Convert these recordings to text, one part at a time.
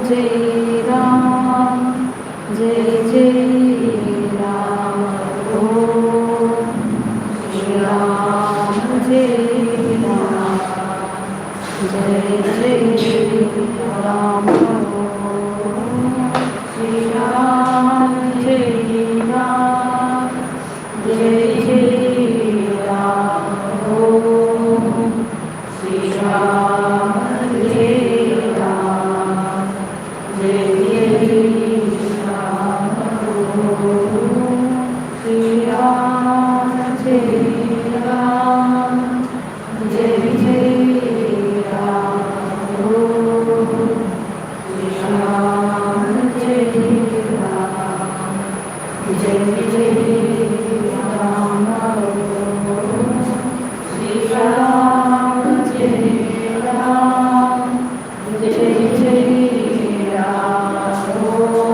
Shri Ram, Jai Ram, Jai Jai Ram, Shri Ram, Jai Ram,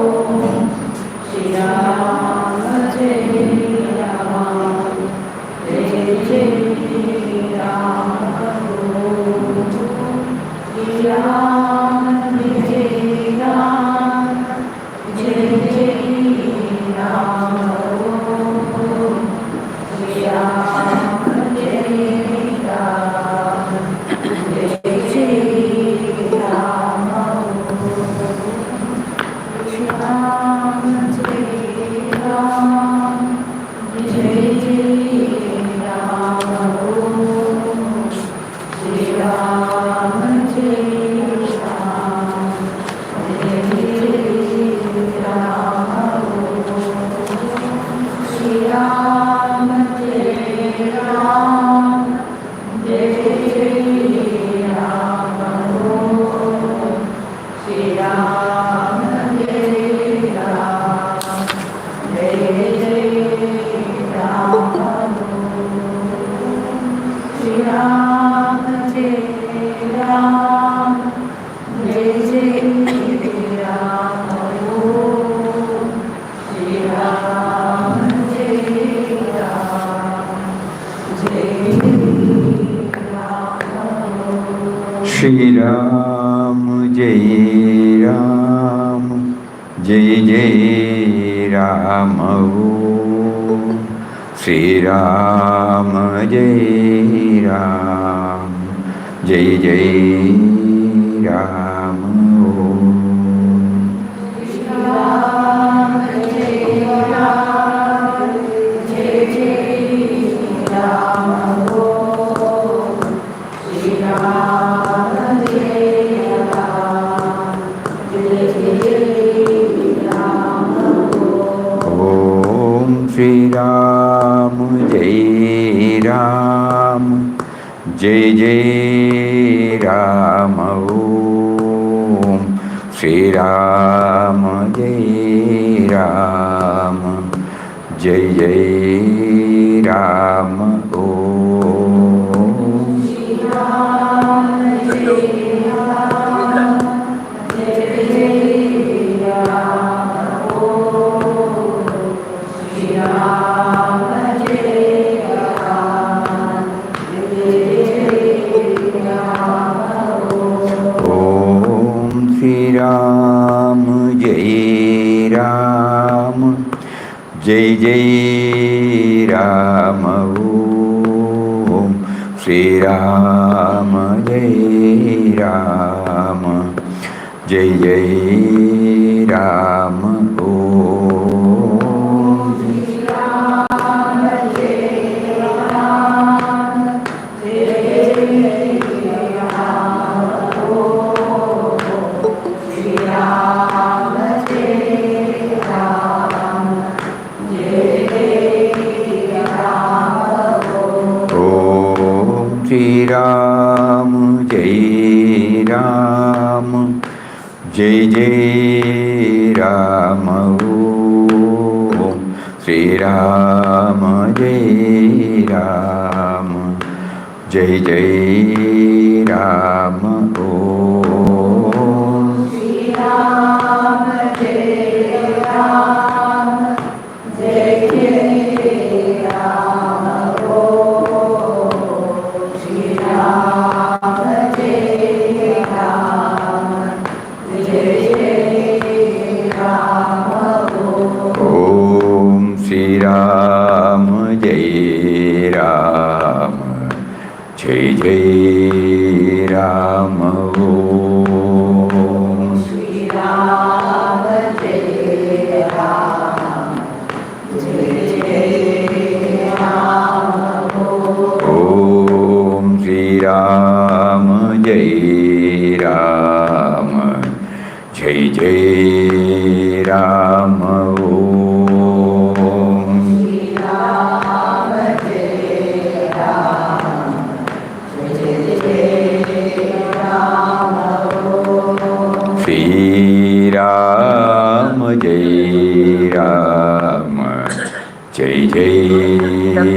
Jai Jai Ram. Shri Ram, Jai Ram, Jai Jai Ram, Om. Shri Ram, Jai Ram, Jai Jai Ram, Om. Shri Ram, Jai Ram, Jai Jai Ram, Om. Shri Ram, Jai Ram, Jai Ram, Om. Shri Ram, Jai Ram, Jai Jai Ram, Om. Shri Ram, Jai Ram, Jai Jai Ram, Om. Shri Ram, Jai Ram, Jai Ram, Om. Shri Ram, Jai Ram, Jai Ram, Om. Shri Ram, Jai Ram, Jai Jai Ram, Om. Shri Ram, Jai Ram, Jai Jai Ram, Om. Shri Ram, Jai Ram, Jai Jai Ram, Om. Shri Ram, Jai Ram, Jai Jai Jai Rama Om. Shri Rama Jai Rama, Jai Rama Om Shri Rama Jai Rama, Jai Jai Rama Om. Shri Rama Jai Rama, Jai Jai Rama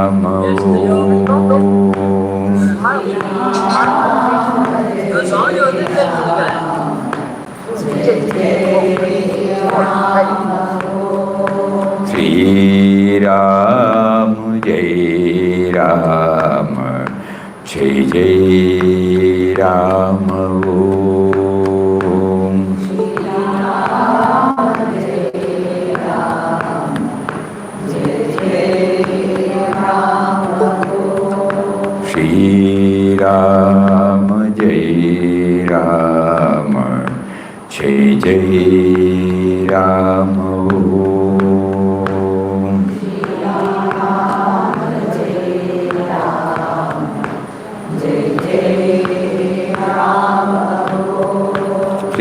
Om. Shri Ram Jai Rama, Jai Jai Rama Om. Shri Ram Jai Rama, Jai Jai Rama Om.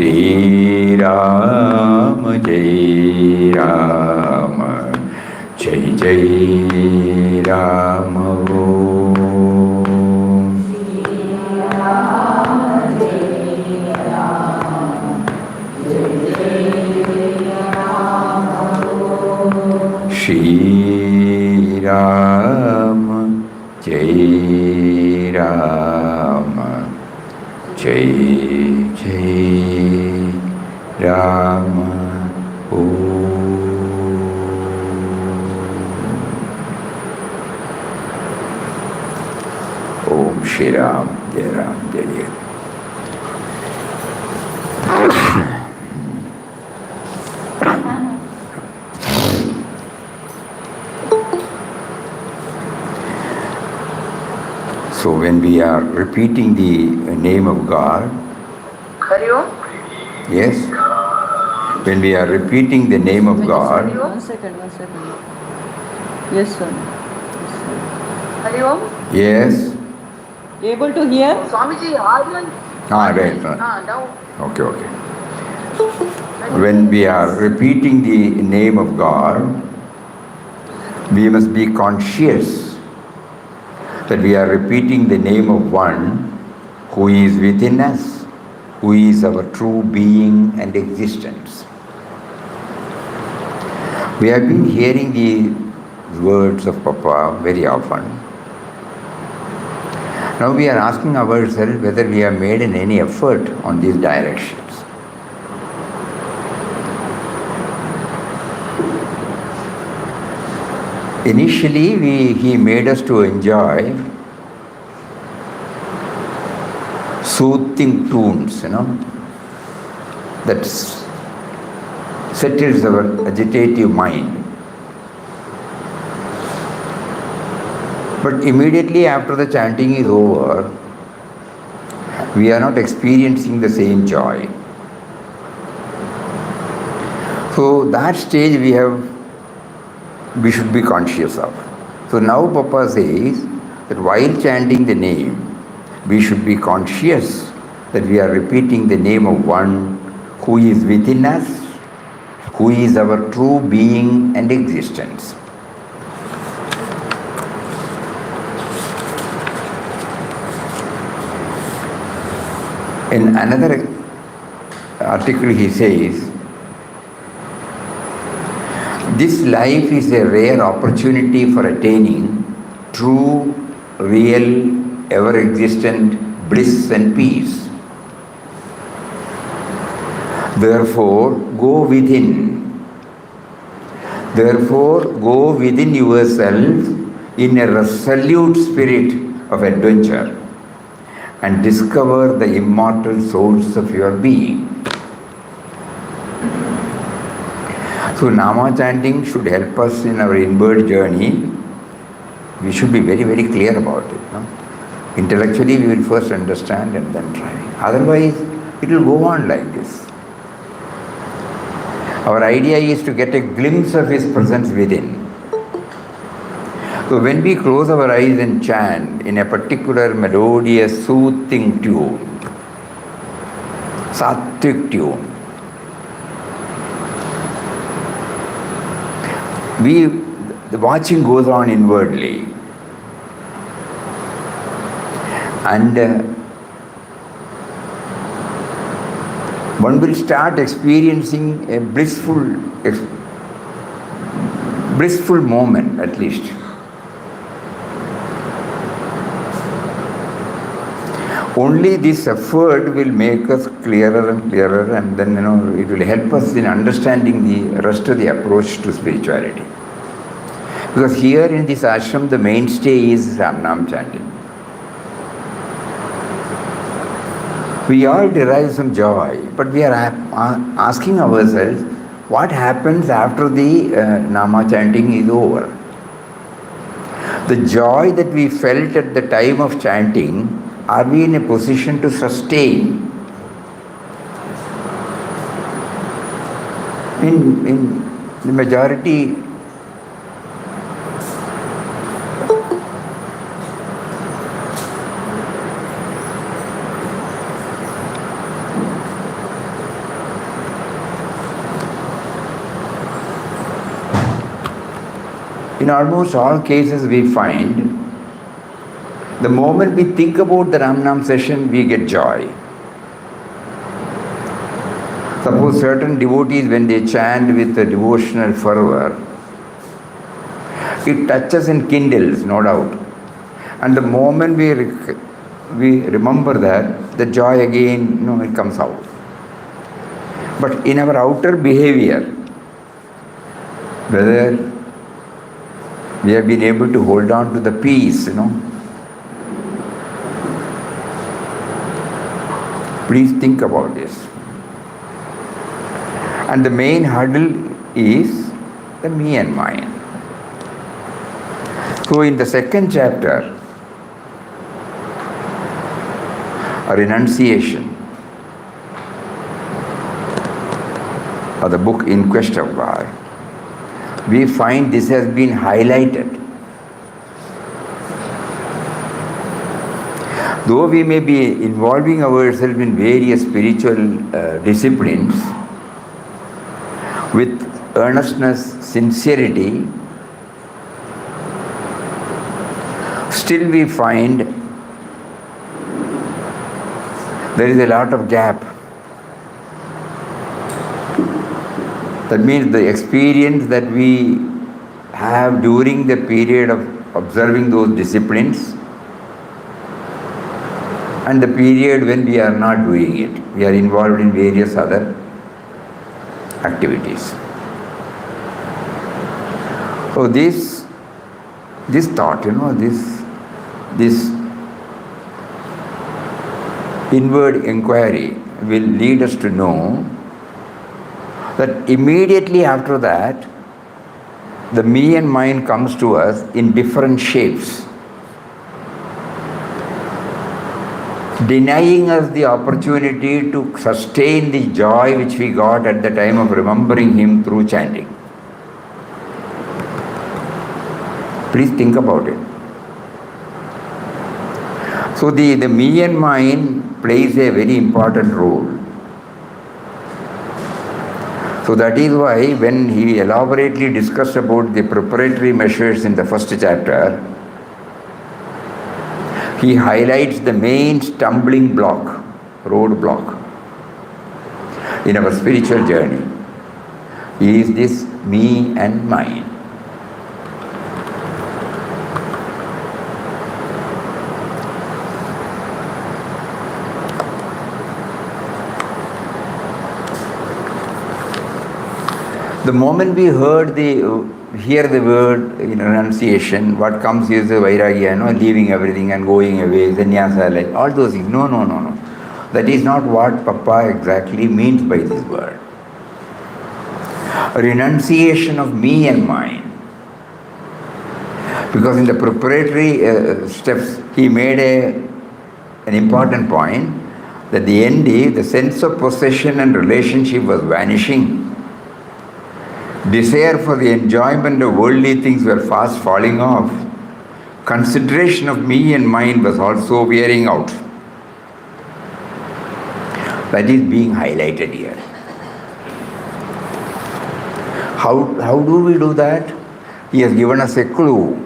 Shri Ram Jai Rama, Jai Jai Rama Om. Shri Ram Jai Rama, Jai Jai Rama Om Shri Ram Jai Ram Jai Jai. So when we are repeating the name of God, yes, when we are repeating the name of God, One second. Yes, sir. Hari Om. yes, Able to hear? Swamiji, audience. right. Down. Okay. When we are repeating the name of God, we must be conscious that we are repeating the name of one who is within us, who is our true being and existence. We have been hearing the words of Papa very often. Now we are asking ourselves whether we have made any effort on these directions. Initially, he made us to enjoy soothing tunes, that settles our agitative mind. But immediately after the chanting is over, we are not experiencing the same joy. So that stage we should be conscious of. So now Papa says that while chanting the name, we should be conscious that we are repeating the name of one who is within us, who is our true being and existence. In another article he says, this life is a rare opportunity for attaining true, real, ever-existent bliss and peace. Therefore, go within yourself in a resolute spirit of adventure and discover the immortal source of your being. So Nama chanting should help us in our inward journey. We should be very, very clear about it. Intellectually we will first understand and then try. Otherwise, it will go on like this. Our idea is to get a glimpse of His presence within. So when we close our eyes and chant in a particular melodious, soothing tune, sattvic tune, the watching goes on inwardly. And one will start experiencing a blissful moment at least. Only this effort will make us clearer and clearer, and then it will help us in understanding the rest of the approach to spirituality. Because here in this ashram the mainstay is Ram Nam chanting. We all derive some joy, but we are asking ourselves, what happens after the Nama chanting is over? The joy that we felt at the time of chanting, are we in a position to sustain? In the majority, in almost all cases we find the moment we think about the Ram Nam session, we get joy. Suppose certain devotees, when they chant with a devotional fervor, it touches and kindles, no doubt. And the moment we remember that, the joy again, it comes out. But in our outer behavior, whether we have been able to hold on to the peace, Please think about this. And the main hurdle is the me and mine. So in the second chapter, a renunciation, or the book In Quest of God, we find this has been highlighted. Though we may be involving ourselves in various spiritual disciplines with earnestness, sincerity, still we find there is a lot of gap. That means the experience that we have during the period of observing those disciplines and the period when we are not doing it, we are involved in various other activities. So this thought, this inward inquiry will lead us to know that immediately after that, the me and mine comes to us in different shapes, denying us the opportunity to sustain the joy which we got at the time of remembering Him through chanting. Please think about it. So the me and mine plays a very important role. So that is why when he elaborately discussed about the preparatory measures in the first chapter, he highlights the main stumbling block, roadblock in our spiritual journey is this me and mine. The moment we hear the word renunciation, what comes is the vairagya, leaving everything and going away, sannyasa, like all those things. No. That is not what Papa exactly means by this word. A renunciation of me and mine. Because in the preparatory steps, he made an important point that the ND, the sense of possession and relationship was vanishing. Desire for the enjoyment of worldly things were fast falling off. Consideration of me and mine was also wearing out. That is being highlighted here. How do we do that? He has given us a clue.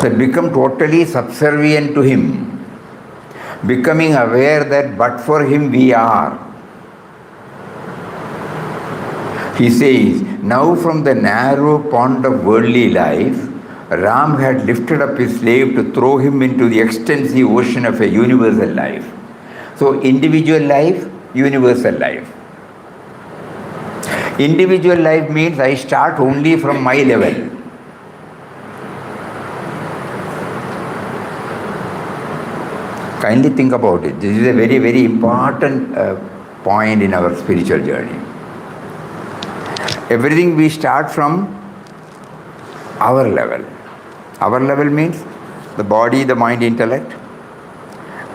That become totally subservient to him. Becoming aware that but for him we are. He says, now from the narrow pond of worldly life, Ram had lifted up his slave to throw him into the extensive ocean of a universal life. So individual life, universal life. Individual life means I start only from my level. Kindly think about it. This is a very, very important point in our spiritual journey. Everything we start from our level. Our level means the body, the mind, intellect,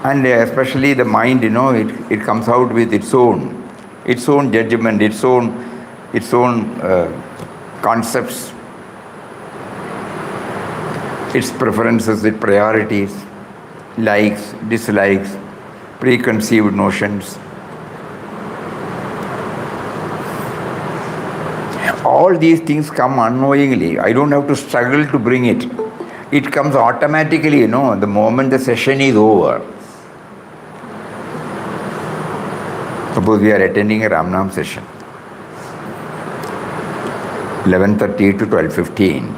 and especially the mind, it comes out with its own judgment, its own concepts, its preferences, its priorities, likes, dislikes, preconceived notions. All these things come unknowingly. I don't have to struggle to bring it. It comes automatically, the moment the session is over. Suppose we are attending a Ramnam session, 11:30 to 12:15.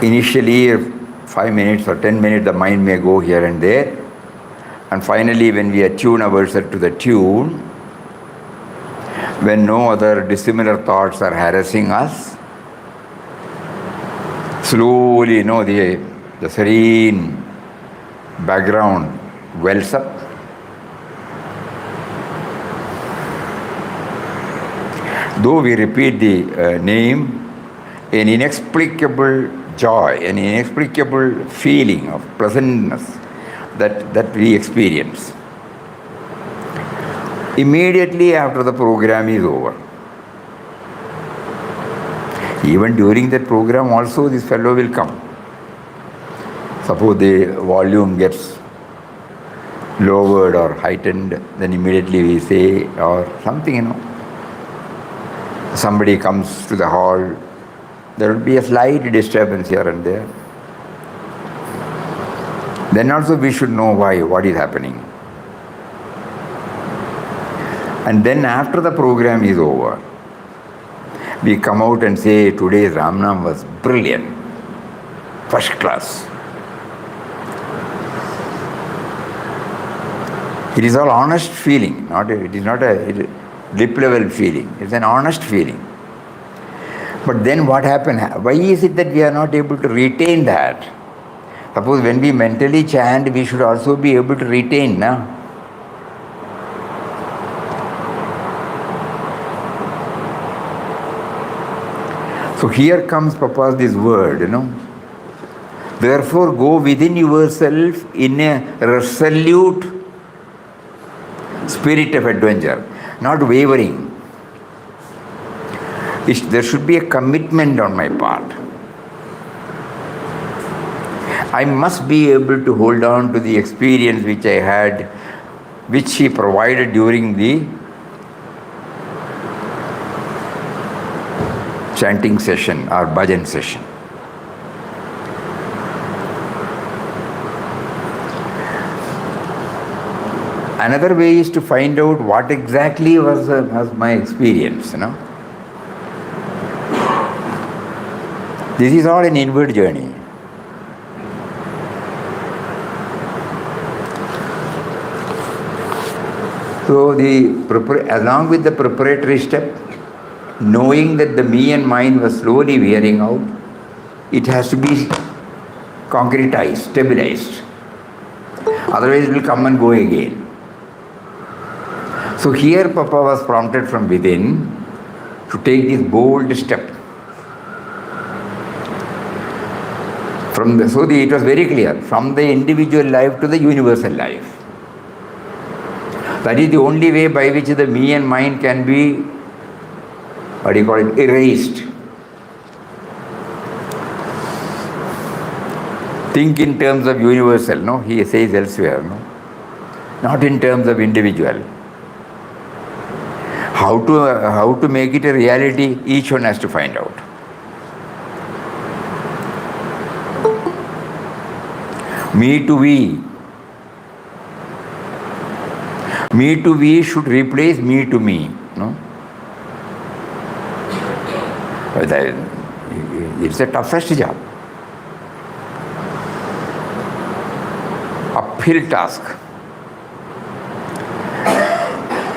Initially, 5 minutes or 10 minutes, the mind may go here and there. And finally, when we attune ourselves to the tune, when no other dissimilar thoughts are harassing us, slowly, the serene background wells up. Though we repeat the name, an inexplicable joy, an inexplicable feeling of pleasantness that we experience. Immediately after the program is over. Even during that program also this fellow will come. Suppose the volume gets lowered or heightened, then immediately we say, or something, somebody comes to the hall, there will be a slight disturbance here and there. Then also we should know why, what is happening. And then after the program is over, we come out and say, today's Ramnam was brilliant, first class. It is all honest feeling, it is not a lip level feeling, it's an honest feeling. But then what happened? Why is it that we are not able to retain that? Suppose when we mentally chant, we should also be able to retain, na? So here comes Papa's this word, Therefore go within yourself in a resolute spirit of adventure, not wavering. There should be a commitment on my part. I must be able to hold on to the experience which I had, which he provided during the chanting session or bhajan session. Another way is to find out what exactly was my experience, This is all an inward journey. So along with the preparatory step, knowing that the me and mine was slowly wearing out, it has to be concretized, stabilized. Otherwise it will come and go again. So here Papa was prompted from within to take this bold step. It was very clear, from the individual life to the universal life. That is the only way by which the me and mine can be, erased. Think in terms of universal, no? He says elsewhere, no? Not in terms of individual. How to make it a reality, each one has to find out. Me to we. Me to we should replace me to me. No? It's the toughest job. Uphill task.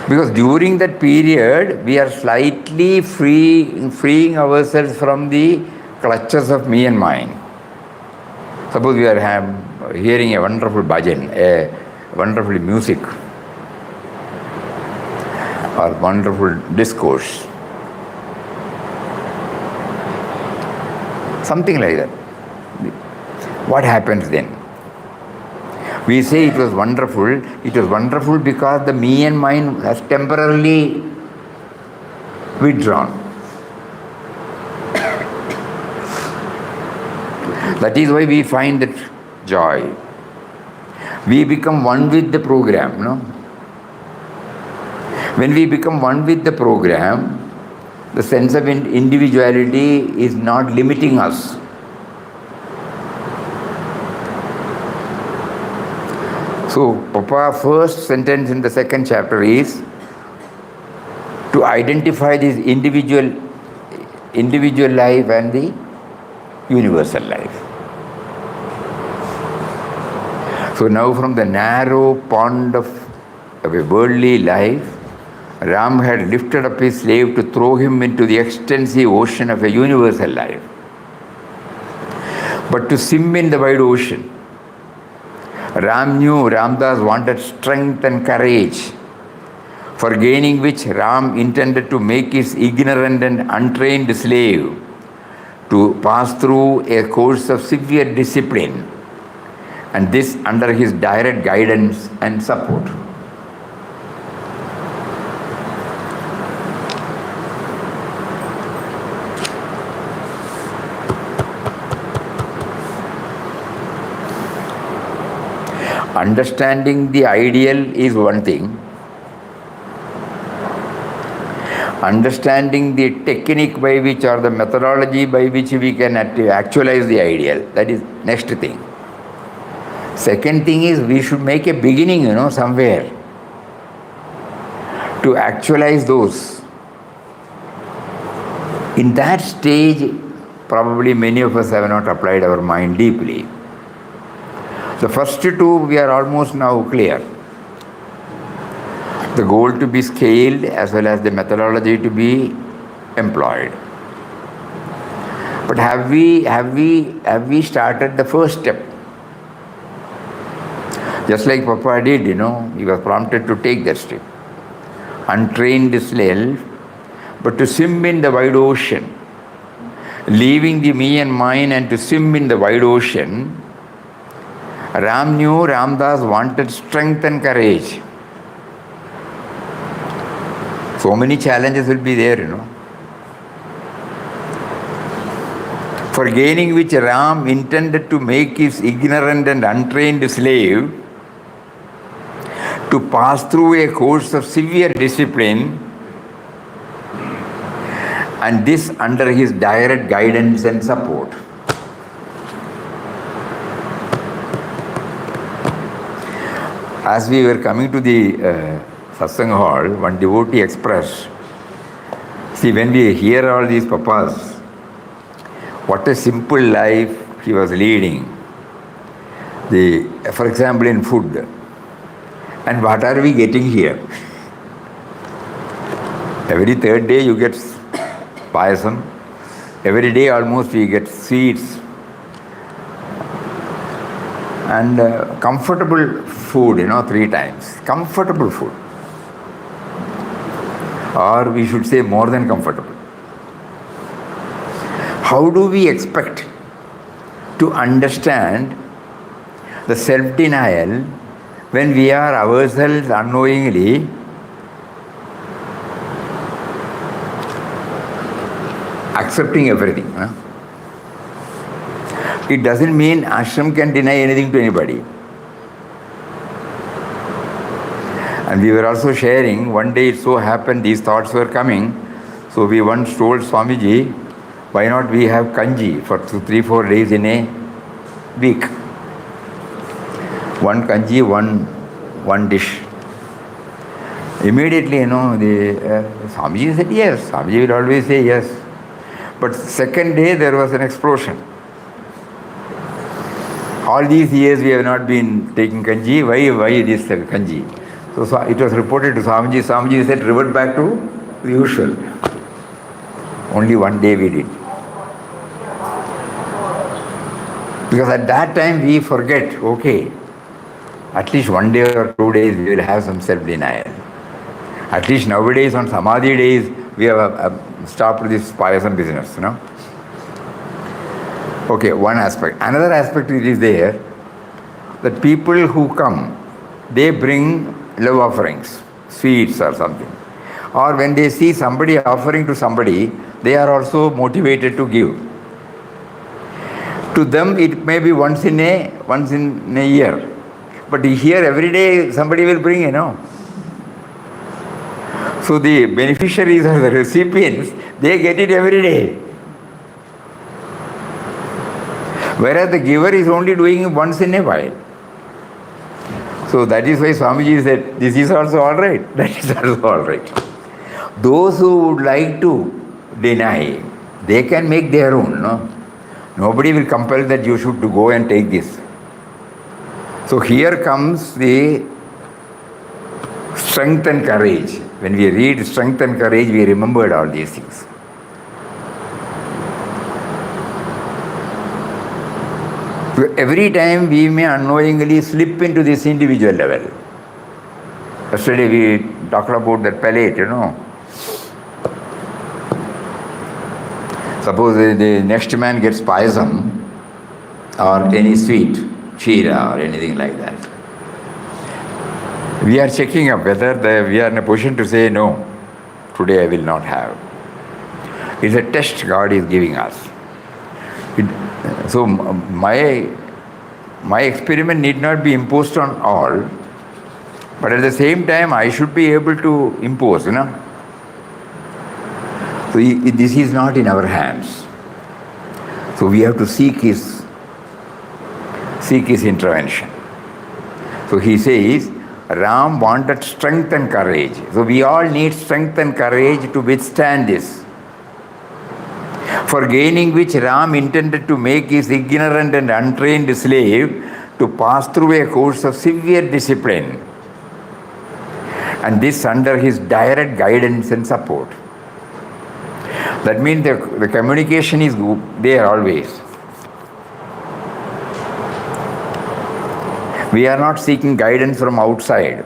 Because during that period, we are slightly freeing ourselves from the clutches of me and mine. Suppose we are hearing a wonderful bhajan, a wonderful music, or wonderful discourse. Something like that. What happens then? We say it was wonderful. It was wonderful because the me and mine has temporarily withdrawn. That is why we find that joy. We become one with the program, no? When we become one with the program, the sense of individuality is not limiting us. So, Papa's first sentence in the second chapter is to identify this individual life and the universal life. So now from the narrow pond of a worldly life, Ram had lifted up his slave to throw him into the extensive ocean of a universal life. But to swim in the wide ocean, Ram knew Ramdas wanted strength and courage, for gaining which Ram intended to make his ignorant and untrained slave to pass through a course of severe discipline, and this under his direct guidance and support. Understanding the ideal is one thing. Understanding the technique by which or the methodology by which we can actualize the ideal, that is next thing. Second thing is we should make a beginning, somewhere to actualize those. In that stage, probably many of us have not applied our mind deeply. The first two we are almost now clear. The goal to be scaled as well as the methodology to be employed. But have we started the first step? Just like Papa did, he was prompted to take that step. Untrained self, but to swim in the wide ocean, leaving the me and mine and to swim in the wide ocean. Ram knew Ramdas wanted strength and courage. So many challenges will be there, For gaining which Ram intended to make his ignorant and untrained slave to pass through a course of severe discipline, and this under his direct guidance and support. As we were coming to the Satsang hall, one devotee expressed, see, when we hear all these papas, what a simple life he was leading. For example, in food. And what are we getting here? Every third day you get payasam. Every day almost we get sweets. And comfortable food, 3 times. Comfortable food. or we should say more than comfortable. How do we expect to understand the self-denial when we are ourselves unknowingly accepting everything? It doesn't mean ashram can deny anything to anybody. And we were also sharing, one day it so happened these thoughts were coming, so we once told Swamiji, why not we have kanji for 3-4 days in a week? One kanji, one dish. Immediately, Swamiji said yes. Swamiji will always say yes. But second day there was an explosion. All these years we have not been taking kanji. Why this kanji? So it was reported to Swamiji. Swamiji said, revert back to the usual. Only one day we did. Because at that time we forget, okay, at least 1 day or 2 days we will have some self-denial. At least nowadays on Samadhi days we have stopped this payasam business, Okay, one aspect. Another aspect which is there, that people who come, they bring love offerings, sweets or something. Or when they see somebody offering to somebody, they are also motivated to give. To them it may be once in a year. But here every day somebody will bring, So the beneficiaries or the recipients, they get it every day. Whereas the giver is only doing it once in a while. So that is why Swamiji said, this is also all right, that is also all right. Those who would like to deny, they can make their own, Nobody will compel that you should go and take this. So here comes the strength and courage. When we read strength and courage, we remembered all these things. So every time we may unknowingly slip into this individual level. Yesterday we talked about that palate, Suppose the next man gets payasam or any sweet, cheera or anything like that. We are checking up whether we are in a position to say, no, today I will not have. It's a test God is giving us. So my experiment need not be imposed on all, but at the same time I should be able to impose, So this is not in our hands. So we have to seek his intervention. So he says, Ram wanted strength and courage. So we all need strength and courage to withstand this. For gaining which Ram intended to make his ignorant and untrained slave to pass through a course of severe discipline. And this under his direct guidance and support. That means the communication is there always. We are not seeking guidance from outside.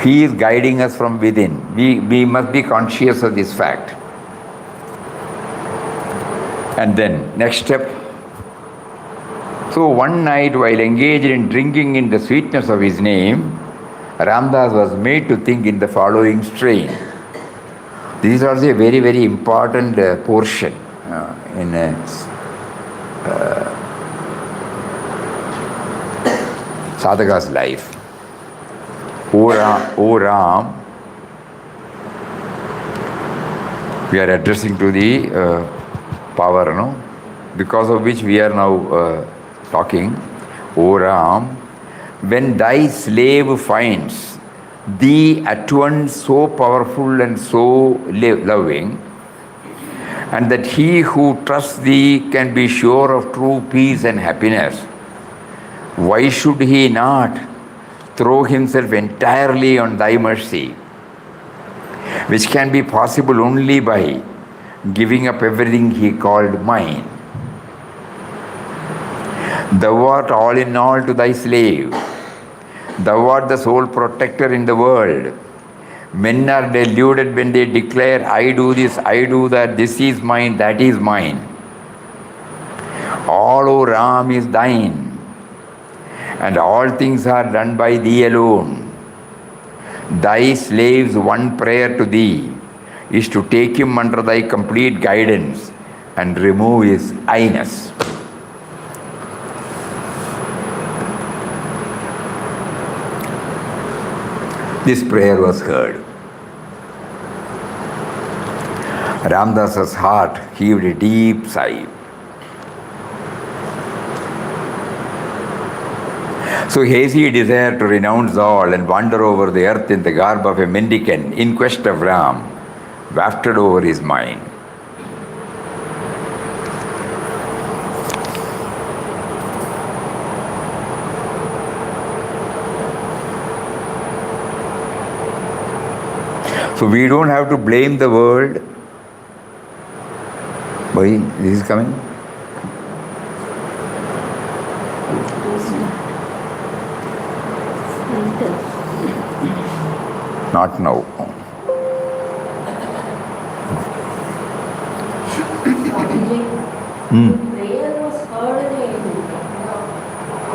He is guiding us from within. We must be conscious of this fact. And then, next step. So one night while engaged in drinking in the sweetness of his name, Ramdas was made to think in the following strain. This is also a very, very important portion in sadhaka's life. O Ram, we are addressing to the power, because of which we are now talking. O Ram, when thy slave finds thee at once so powerful and so loving, and that he who trusts thee can be sure of true peace and happiness, why should he not throw himself entirely on thy mercy, which can be possible only by giving up everything he called mine? Thou art all in all to thy slave. Thou art the sole protector in the world. Men are deluded when they declare, I do this, I do that, this is mine, that is mine. All, O Ram, is thine, and all things are done by thee alone. Thy slave's one prayer to thee is to take him under thy complete guidance and remove his I-ness. This prayer was heard. Ramdas's heart heaved a deep sigh. So hazy desire to renounce all and wander over the earth in the garb of a mendicant in quest of Ram wafted over his mind. So we don't have to blame the world. Why this is coming? Not now. Prayer was heard in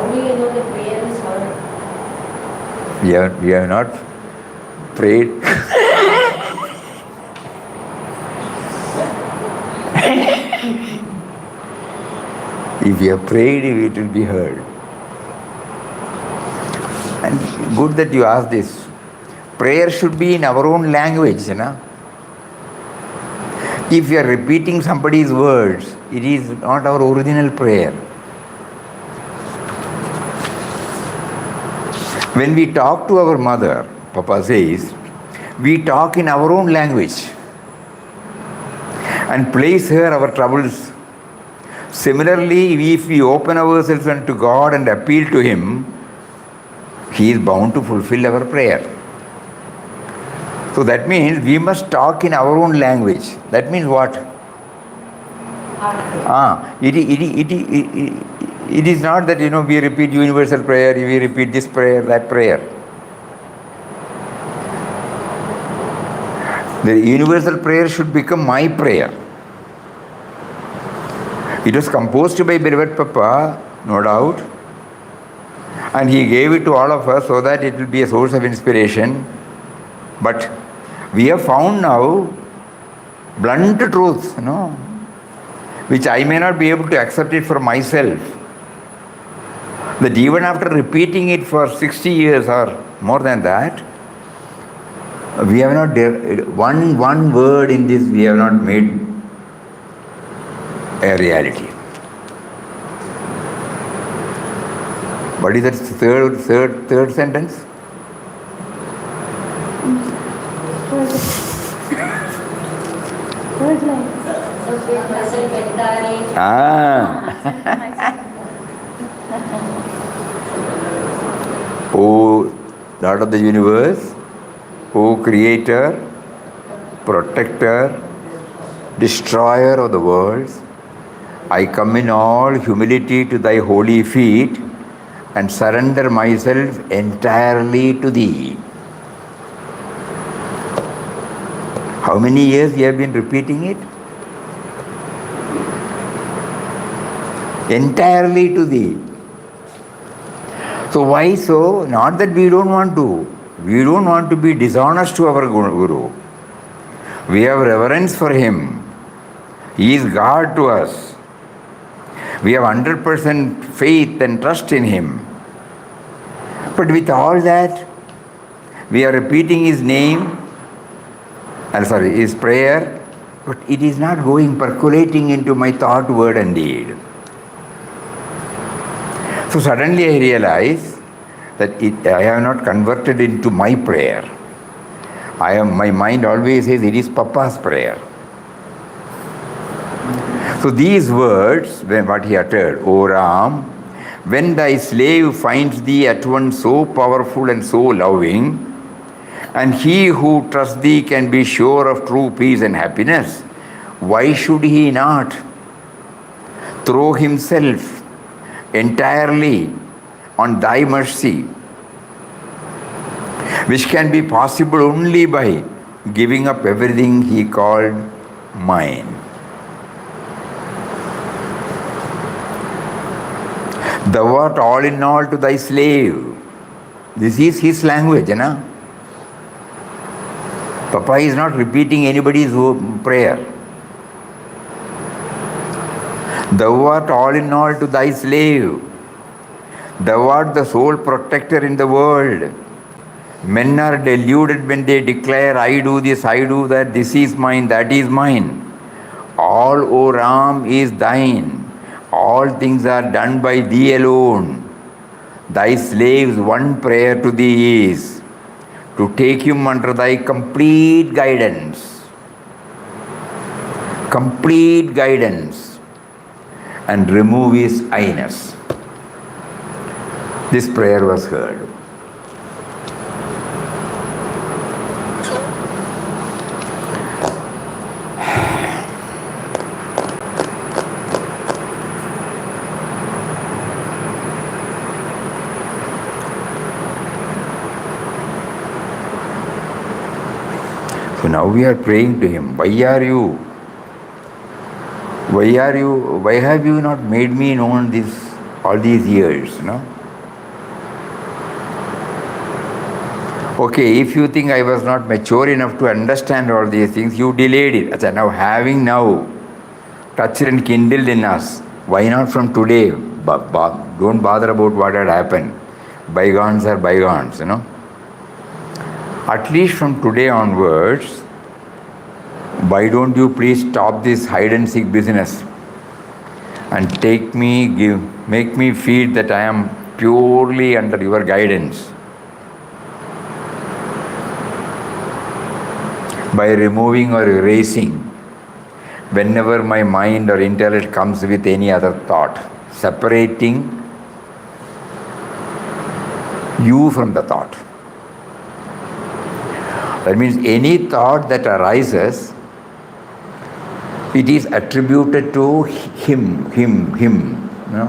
only the prayer is heard. We have not prayed. If you have prayed, it will be heard. And good that you asked this. Prayer should be in our own language, you know. If you are repeating somebody's words, it is not our original prayer. When we talk to our mother, Papa says, we talk in our own language and place her our troubles. Similarly, if we open ourselves unto God and appeal to Him, He is bound to fulfill our prayer. So that means we must talk in our own language. That means what? It is not that, we repeat universal prayer, we repeat this prayer, that prayer. The universal prayer should become my prayer. It was composed by beloved Papa, no doubt, and he gave it to all of us so that it will be a source of inspiration. But we have found now blunt truths, which I may not be able to accept it for myself. That even after repeating it for 60 years or more than that, we have not one word in this we have not made a reality. What is that third sentence? Third line. Myself entirely. O Lord of the universe, O Creator, Protector, Destroyer of the worlds, I come in all humility to Thy holy feet and surrender myself entirely to Thee. How many years you have been repeating it? Entirely to Thee. So why so? Not that we don't want to. We don't want to be dishonest to our Guru. We have reverence for him. He is God to us. We have 100% faith and trust in him. But with all that, we are repeating his name, his prayer, but it is not percolating into my thought, word and deed. So suddenly I realize that I have not converted into my prayer. My mind always says it is Papa's prayer. So these words, what he uttered, O Ram, when thy slave finds thee at once so powerful and so loving, and he who trusts thee can be sure of true peace and happiness, why should he not throw himself entirely on thy mercy which can be possible only by giving up everything he called mine. Thou art all in all to thy slave. This is his language, na? Papa is not repeating anybody's prayer. Thou art all in all to thy slave. Thou art the sole protector in the world. Men are deluded when they declare, I do this, I do that, this is mine, that is mine. All, O Ram, is thine. All things are done by thee alone. Thy slave's one prayer to thee is to take him under thy complete guidance. Complete guidance. And remove his I-ness. This prayer was heard. So now we are praying to him. Why have you not made me known this all these years, no? Okay, if you think I was not mature enough to understand all these things, you delayed it. Now having now touched and kindled in us, why not from today? Don't bother about what had happened. Bygones are bygones, you know. At least from today onwards, why don't you please stop this hide and seek business and make me feel that I am purely under your guidance. By removing or erasing whenever my mind or intellect comes with any other thought, separating you from the thought. That means any thought that arises, it is attributed to him, you know.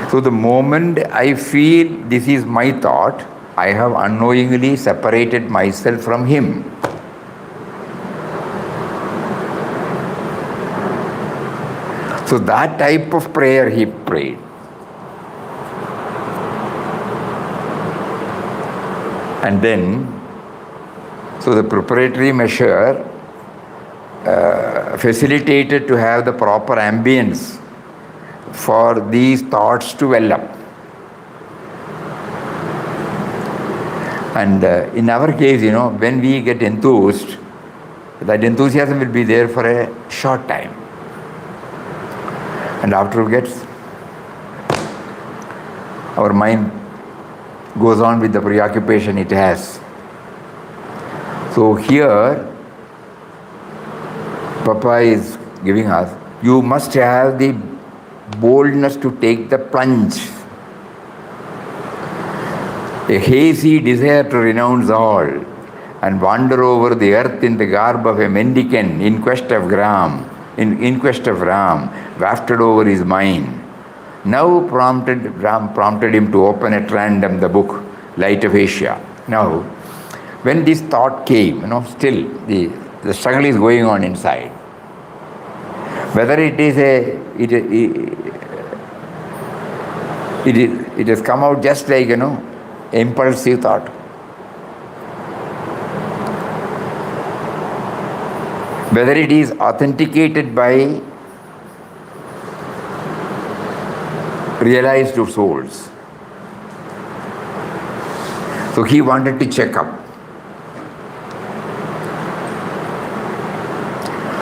So the moment I feel this is my thought, I have unknowingly separated myself from him. So that type of prayer he prayed. And then, so the preparatory measure facilitated to have the proper ambience for these thoughts to well up. And in our case, you know, when we get enthused, that enthusiasm will be there for a short time. And afterwards, our mind goes on with the preoccupation it has. So here, Papa is giving us, you must have the boldness to take the plunge. A hazy desire to renounce all and wander over the earth in the garb of a mendicant in quest of Ram, wafted over his mind. Now Ram prompted him to open at random the book, Light of Asia. Now, when this thought came, you know, still the struggle is going on inside. Whether it has come out just like, you know, impulsive thought. Whether it is authenticated by realized souls. So he wanted to check up.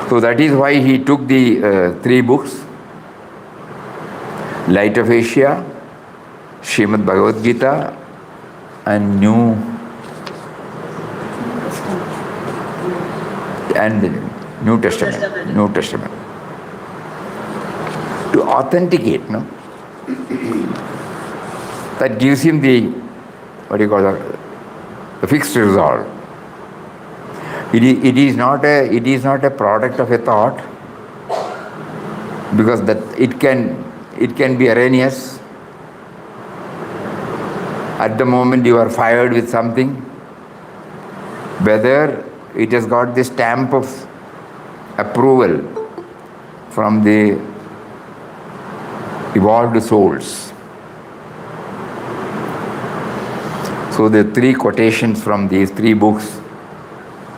So that is why he took the 3 books, Light of Asia, Srimad Bhagavad Gita, and New Testament. To authenticate, no? That gives him the, the fixed resolve. It is not a product of a thought, because that it can it can be erroneous. At the moment you are fired with something, whether it has got the stamp of approval from the evolved souls. So the three quotations from these three books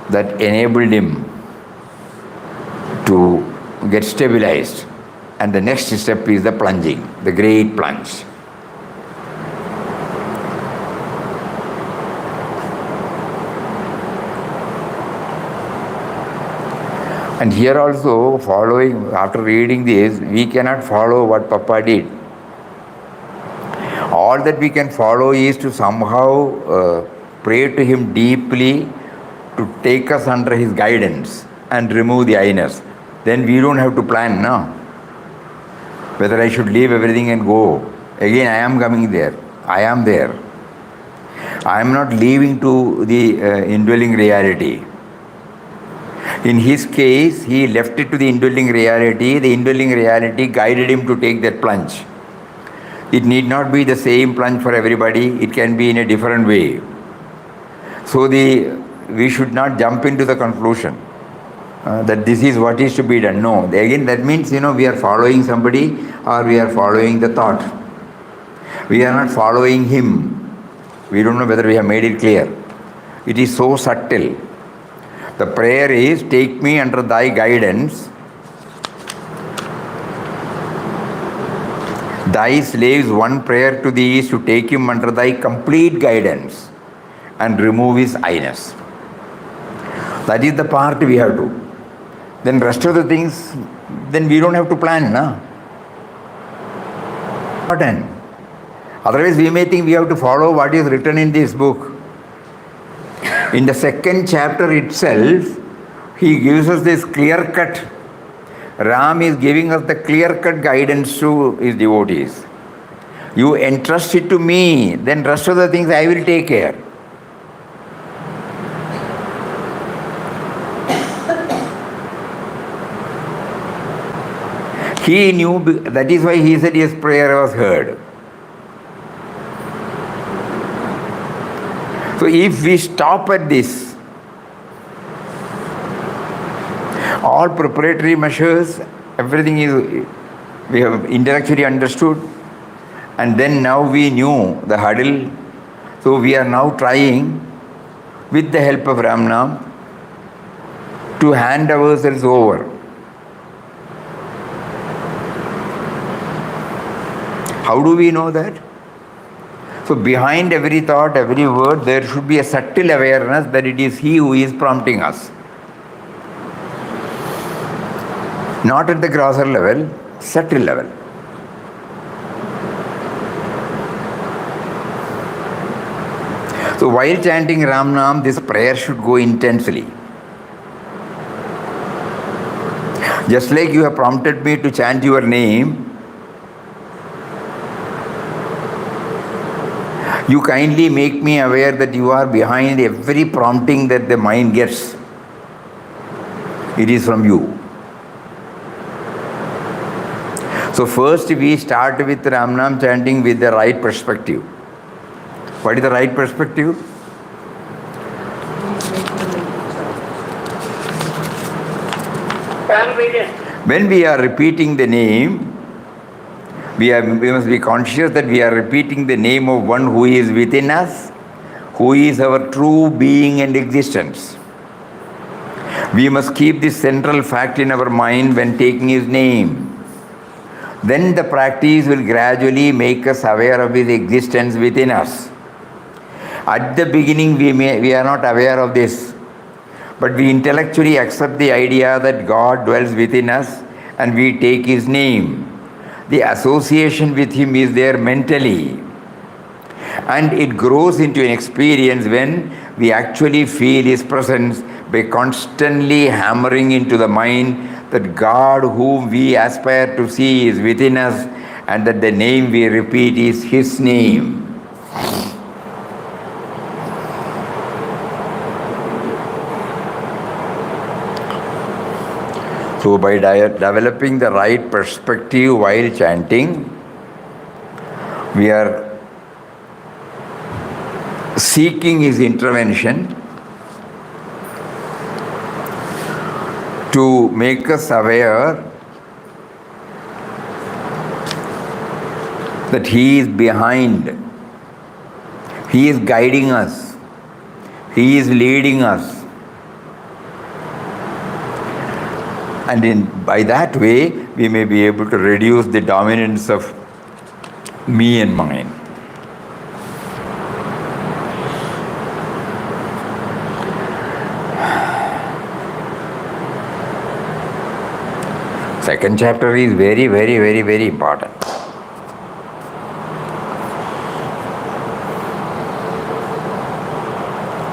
that enabled him to get stabilized. And the next step is the plunging, the great plunge. And here also, following, after reading this, we cannot follow what Papa did. All that we can follow is to somehow pray to him deeply to take us under his guidance and remove the I-ness. Then we don't have to plan now. Whether I should leave everything and go. Again, I am coming there. I am there. I am not leaving to the indwelling reality. In his case, he left it to the indwelling reality. The indwelling reality guided him to take that plunge. It need not be the same plunge for everybody. It can be in a different way. So we should not jump into the conclusion that this is what is to be done. No. Again, that means, we are following somebody or we are following the thought. We are not following him. We don't know whether we have made it clear. It is so subtle. The prayer is, take me under thy guidance. Thy slave's one prayer to thee is to take him under thy complete guidance and remove his I-ness. That is the part we have to. Then rest of the things, then we don't have to plan, no? Otherwise we may think we have to follow what is written in this book. In the second chapter itself, he gives us this clear-cut. Ram is giving us the clear-cut guidance to his devotees. You entrust it to me, then rest of the things I will take care. He knew, that is why he said his prayer was heard. So if we stop at this, all preparatory measures, everything is, we have intellectually understood, and then now we knew the hurdle, so we are now trying, with the help of Ramnam, to hand ourselves over. How do we know that? So behind every thought, every word, there should be a subtle awareness that it is he who is prompting us. Not at the grosser level, subtle level. So while chanting Ram Nam, this prayer should go intensely. Just like you have prompted me to chant your name, you kindly make me aware that you are behind every prompting that the mind gets. It is from you. So first we start with Ramnam chanting with the right perspective. What is the right perspective? When we are repeating the name, we must be conscious that we are repeating the name of one who is within us, who is our true being and existence. We must keep this central fact in our mind when taking his name. Then the practice will gradually make us aware of his existence within us. At the beginning, we are not aware of this, but we intellectually accept the idea that God dwells within us and we take his name. The association with him is there mentally, and it grows into an experience when we actually feel his presence by constantly hammering into the mind that God whom we aspire to see is within us and that the name we repeat is his name. So by developing the right perspective while chanting, we are seeking his intervention to make us aware that he is behind, he is guiding us, he is leading us. And by that way, we may be able to reduce the dominance of me and mine. Second chapter is very, very, very, very important.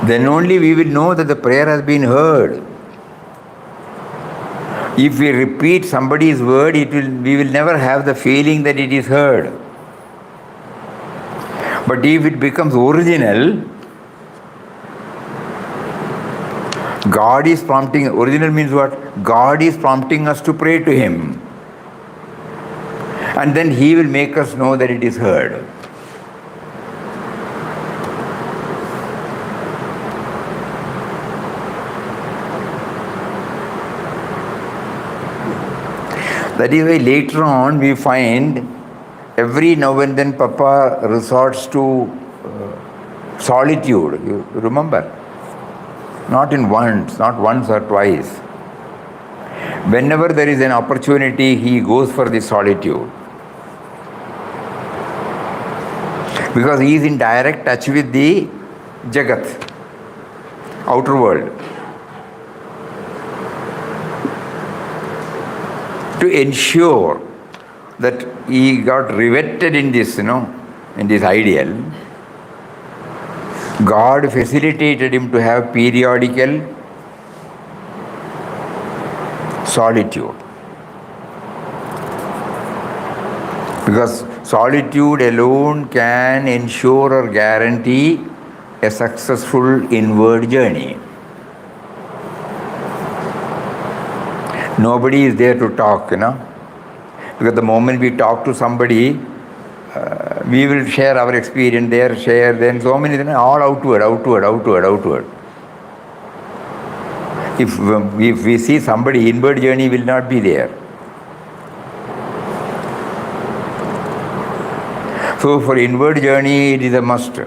Then only we will know that the prayer has been heard. If we repeat somebody's word, we will never have the feeling that it is heard. But if it becomes original, God is prompting. Original means what? God is prompting us to pray to him. And then he will make us know that it is heard. That is why later on we find every now and then Papa resorts to solitude. You remember? Not once or twice. Whenever there is an opportunity, he goes for the solitude. Because he is in direct touch with the Jagat, outer world. To ensure that he got riveted in this, in this ideal, God facilitated him to have periodical solitude. Because solitude alone can ensure or guarantee a successful inward journey. Nobody is there to talk, Because the moment we talk to somebody, we will share our experience, then so many things, all outward. If we see somebody, inward journey will not be there. So for inward journey, it is a must.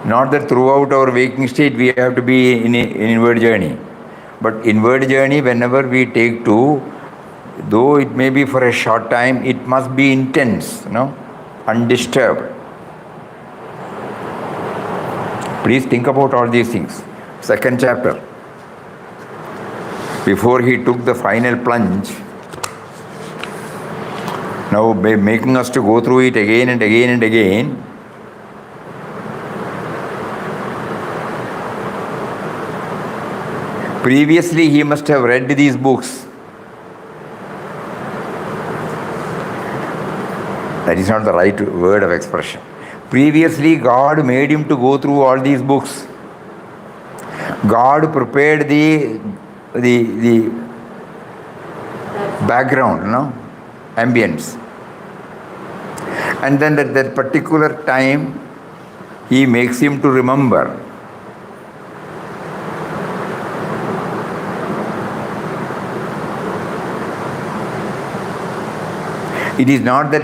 Not that throughout our waking state we have to be in inward journey. But inward journey, whenever we take to, though it may be for a short time, it must be intense, undisturbed. Please think about all these things. Second chapter. Before he took the final plunge, now by making us to go through it again and again and again, previously he must have read these books. That is not the right word of expression. Previously God made him to go through all these books. God prepared the background, ambience. And then at that particular time, he makes him to remember. It is not that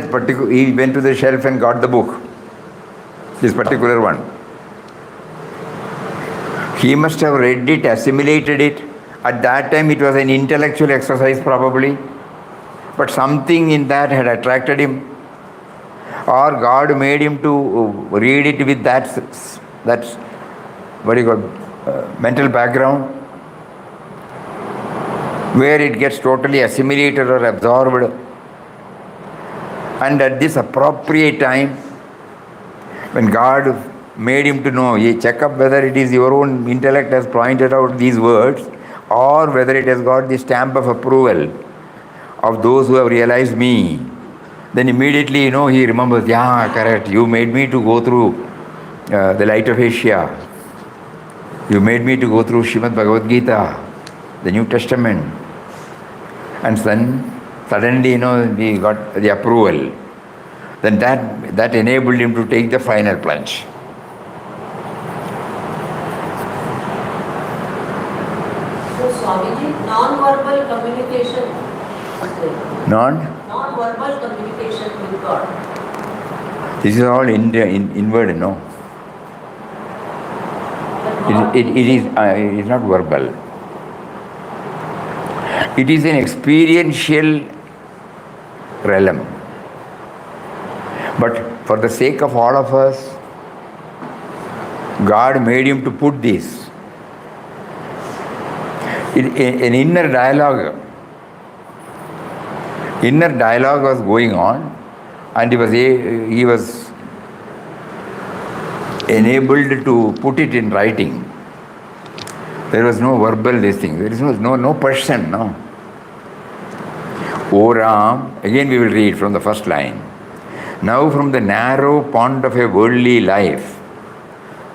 he went to the shelf and got the book, this particular one. He must have read it, assimilated it. At that time it was an intellectual exercise probably, but something in that had attracted him, or God made him to read it with that mental background, where it gets totally assimilated or absorbed. And at this appropriate time, when God made him to know, check up whether it is your own intellect has pointed out these words, or whether it has got the stamp of approval of those who have realized me. Then immediately, he remembers, correct, you made me to go through the Light of Asia. You made me to go through Srimad Bhagavad Gita, the New Testament. And then suddenly, we got the approval. Then that enabled him to take the final plunge. So Swamiji, non-verbal communication is there. Non-verbal communication with God. This is all inward, It is not verbal. It is an experiential realm. But for the sake of all of us, God made him to put this. An inner dialogue was going on, and he was enabled to put it in writing. There was no verbal listing. There is no person, no. O Ram, again we will read from the first line. Now from the narrow pond of a worldly life,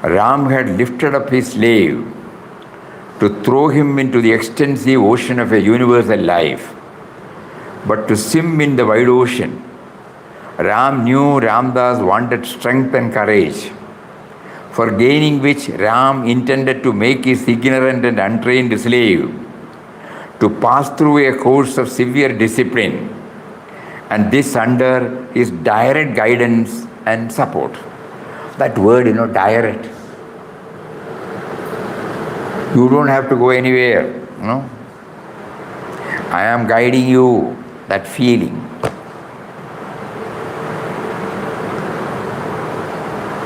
Ram had lifted up his slave to throw him into the extensive ocean of a universal life. But to swim in the wide ocean, Ram knew Ramdas wanted strength and courage, for gaining which Ram intended to make his ignorant and untrained slave to pass through a course of severe discipline, and this under his direct guidance and support. That word, direct. You don't have to go anywhere, I am guiding you, that feeling.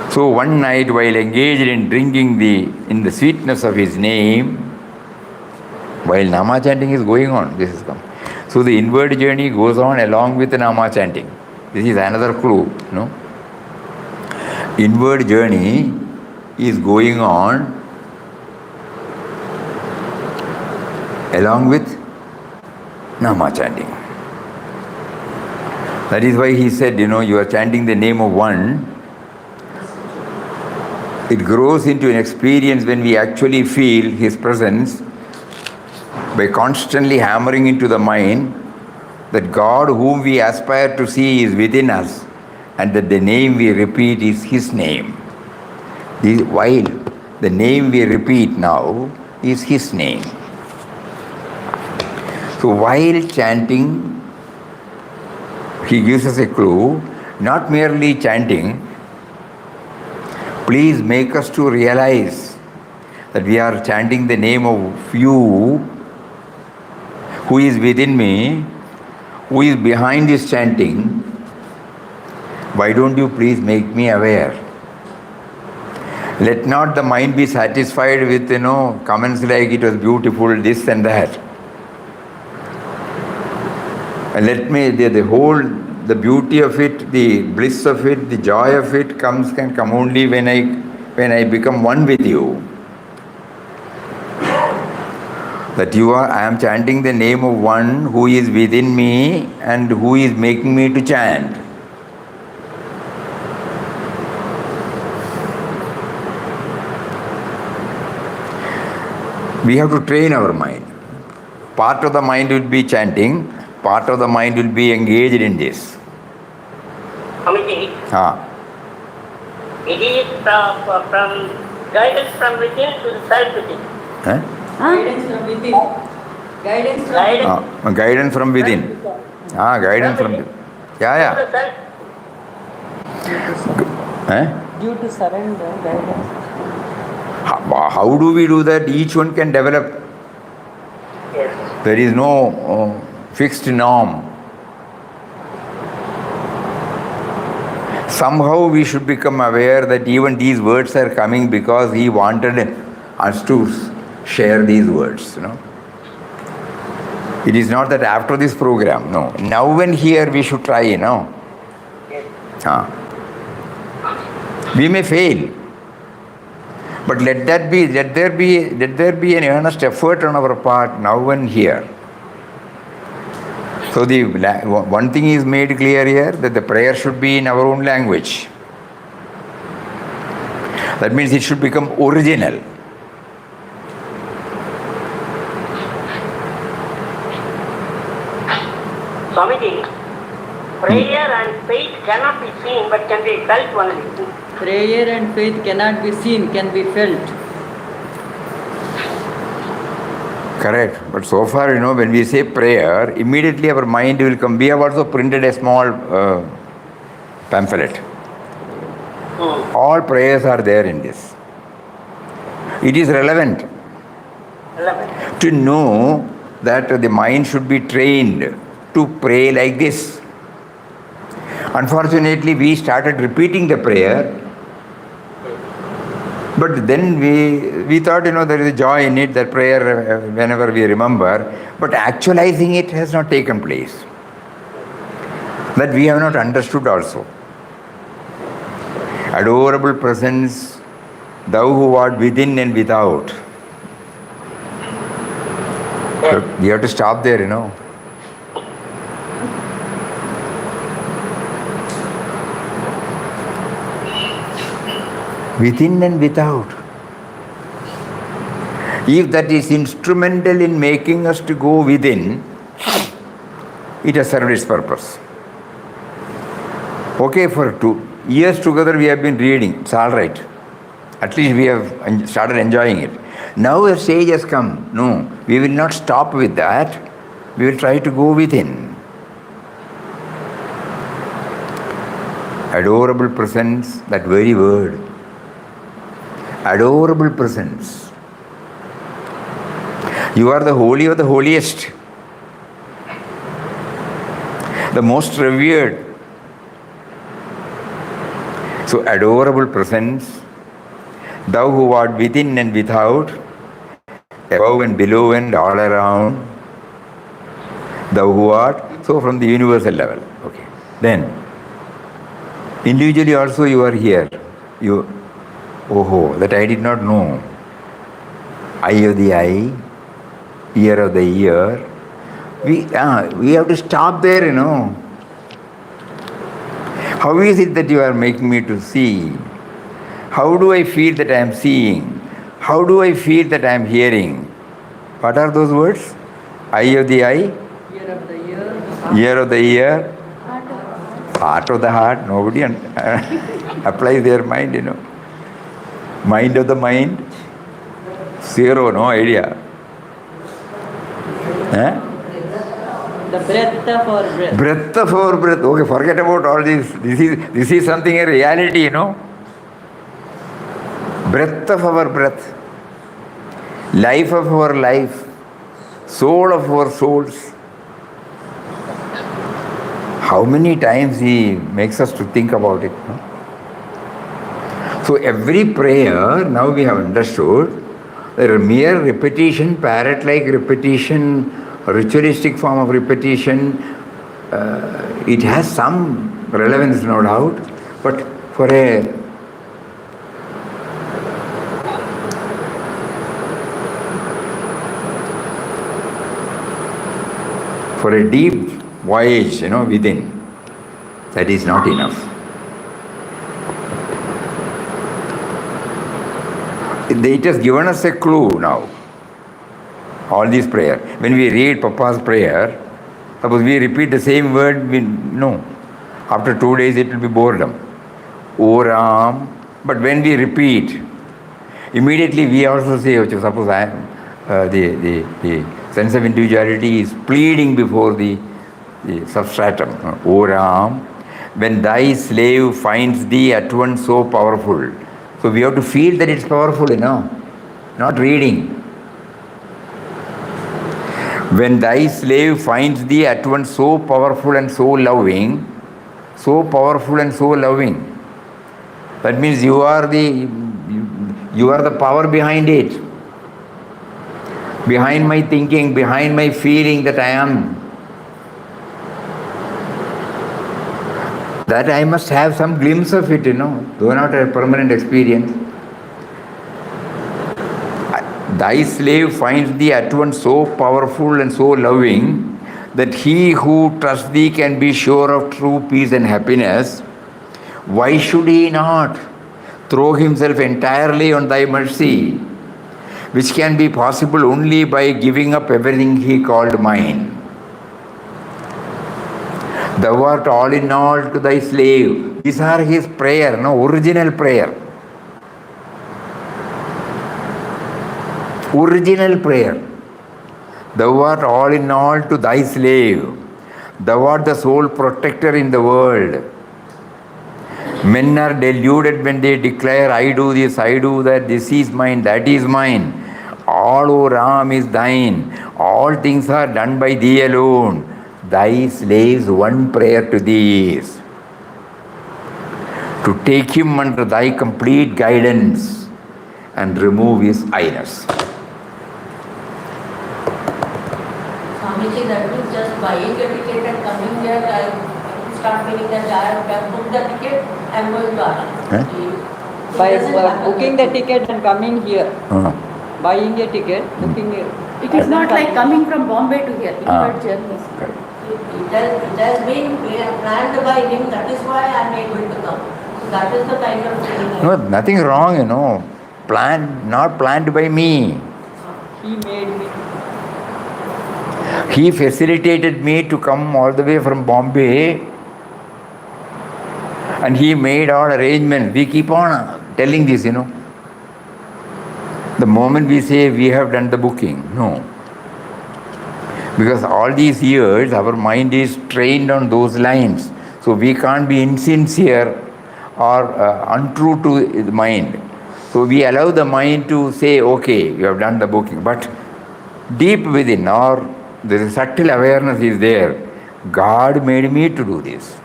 So one night, while engaged in drinking in the sweetness of his name, while Nama chanting is going on, this is come. So the inward journey goes on along with the Nama chanting. This is another clue, Inward journey is going on along with Nama chanting. That is why he said, you are chanting the name of one. It grows into an experience when we actually feel his presence by constantly hammering into the mind that God whom we aspire to see is within us and that the name we repeat is his name. While the name we repeat now is his name. So while chanting, he gives us a clue, not merely chanting, please make us to realize that we are chanting the name of you who is within me, who is behind this chanting. Why don't you please make me aware? Let not the mind be satisfied with, comments like it was beautiful, this and that. And let me, the beauty of it, the bliss of it, the joy of it can come only when I become one with you. That I am chanting the name of one who is within me and who is making me to chant. We have to train our mind. Part of the mind will be chanting, part of the mind will be engaged in this. It is from guidance from within to the self within. Guidance from within. Guidance from within. Guidance from within. Yeah. Due to surrender, guidance. How do we do that? Each one can develop. Yes. There is no fixed norm. Somehow we should become aware that even these words are coming because he wanted us to share these words, It is not that after this program, no. Now and here we should try, Yes. We may fail. But let there be an earnest effort on our part now and here. So one thing is made clear here, that the prayer should be in our own language. That means it should become original. Swamiji, prayer and faith cannot be seen but can be felt only. Prayer and faith cannot be seen, can be felt. Correct. But so far, when we say prayer, immediately our mind will come. We have also printed a small pamphlet. All prayers are there in this. It is relevant to know that the mind should be trained to pray like this. Unfortunately, we started repeating the prayer, but then we thought, there is a joy in it, that prayer whenever we remember, but actualizing it has not taken place. That we have not understood also. Adorable presence, thou who art within and without. So we have to stop there, Within and without. If that is instrumental in making us to go within, it has served its purpose. Okay, for 2 years together we have been reading. It's all right. At least we have started enjoying it. Now a stage has come. No, we will not stop with that. We will try to go within. Adorable presence, that very word. Adorable presence. You are the holy of the holiest, the most revered. So adorable presence, thou who art within and without, above and below and all around, thou who art, so from the universal level. Okay. Then, individually also you are here. That I did not know. Eye of the eye, ear of the ear. We have to stop there, How is it that you are making me to see? How do I feel that I am seeing? How do I feel that I am hearing? What are those words? Eye of the eye, Ear of the ear, ear of the ear, heart of the heart. Nobody applies their mind, Mind of the mind, zero, no idea. the breath of our breath. Breath of our breath. Okay, forget about all this. This is something, a reality, Breath of our breath. Life of our life. Soul of our souls. How many times he makes us to think about it, So every prayer, now we have understood, the mere repetition, parrot-like repetition, ritualistic form of repetition, it has some relevance, no doubt, but for a deep voyage, within, that is not enough. It has given us a clue now. All these prayer. When we read Papa's prayer, suppose we repeat the same word, after 2 days it will be boredom. O Ram. But when we repeat, immediately we also say, suppose I am, the sense of individuality is pleading before the substratum. O Ram, when thy slave finds thee at once so powerful. So we have to feel that it's powerful, not reading. When thy slave finds thee at once so powerful and so loving, that means you are the power behind it, behind my thinking, behind my feeling that I am. That I must have some glimpse of it, though not a permanent experience. Thy slave finds thee at once so powerful and so loving that he who trusts thee can be sure of true peace and happiness. Why should he not throw himself entirely on thy mercy, which can be possible only by giving up everything he called mine? Thou art all in all to thy slave. These are his prayer, original prayer. Original prayer. Thou art all in all to thy slave. Thou art the sole protector in the world. Men are deluded when they declare, I do this, I do that, this is mine, that is mine. All, O Ram, is thine. All things are done by thee alone. Thy slave's one prayer to thee is to take him under thy complete guidance and remove his I-ness. Swamiji, that means just buying a ticket and coming here, I start feeling that I have booked the ticket, I am going to Ashram. By booking the ticket and coming here, buying a ticket, booking it. It is not like coming from Bombay to here, inward journeys. It has been planned by him, that is why I am able to come. So that is the kind of feeling. No, nothing wrong, not planned by me. He made me. He facilitated me to come all the way from Bombay, and he made all arrangements. We keep on telling this, The moment we say we have done the booking, no. Because all these years our mind is trained on those lines. So we can't be insincere or untrue to the mind. So we allow the mind to say, okay, you have done the booking. But deep within, or the subtle awareness is there. God made me to do this.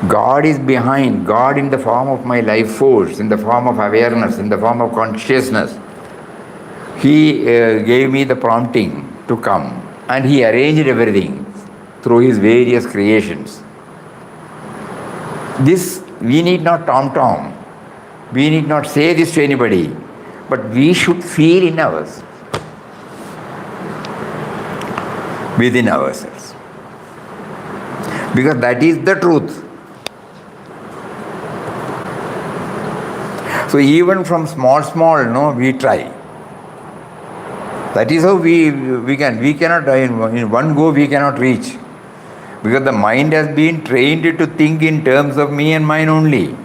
God is behind. God in the form of my life force, in the form of awareness, in the form of consciousness. He gave me the prompting to come, and He arranged everything through His various creations. This, we need not tom-tom. We need not say this to anybody, but we should feel in ourselves, within ourselves. Because that is the truth. So even from small, we try. That is how we can. We cannot, in one go we cannot reach. Because the mind has been trained to think in terms of me and mine only.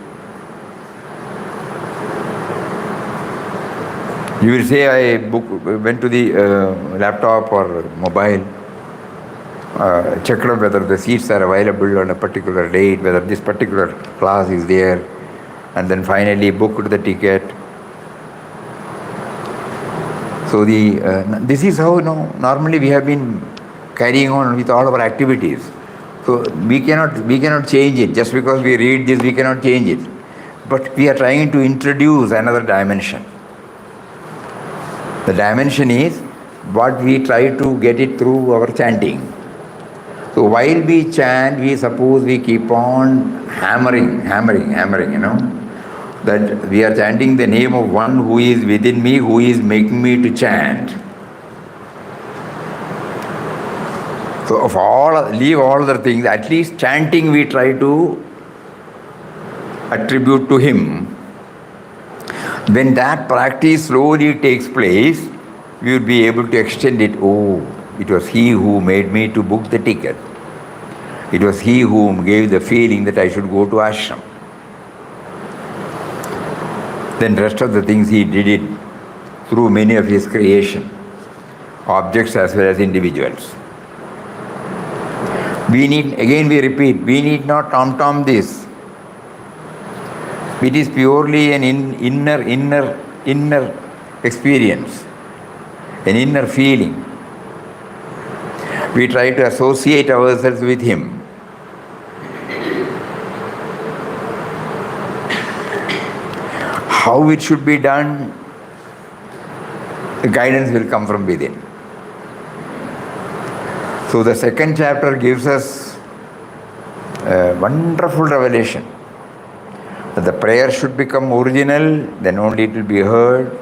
You will say, I went to the laptop or mobile, checked out whether the seats are available on a particular date, whether this particular class is there, and then finally booked the ticket. So this is how normally we have been carrying on with all our activities. So we cannot change it. Just because we read this, we cannot change it. But we are trying to introduce another dimension. The dimension is what we try to get it through our chanting. So while we chant, we suppose we keep on hammering, that we are chanting the name of one who is within me, who is making me to chant. So leave all other things, at least chanting we try to attribute to Him. When that practice slowly takes place, we will be able to extend it. Oh, it was He who made me to book the ticket. It was He who gave the feeling that I should go to ashram. Then rest of the things He did it through many of His creation, objects as well as individuals. We repeat, we need not tom-tom this. It is purely an inner experience, an inner feeling. We try to associate ourselves with Him. How it should be done, the guidance will come from within. So the second chapter gives us a wonderful revelation that the prayer should become original, then only it will be heard.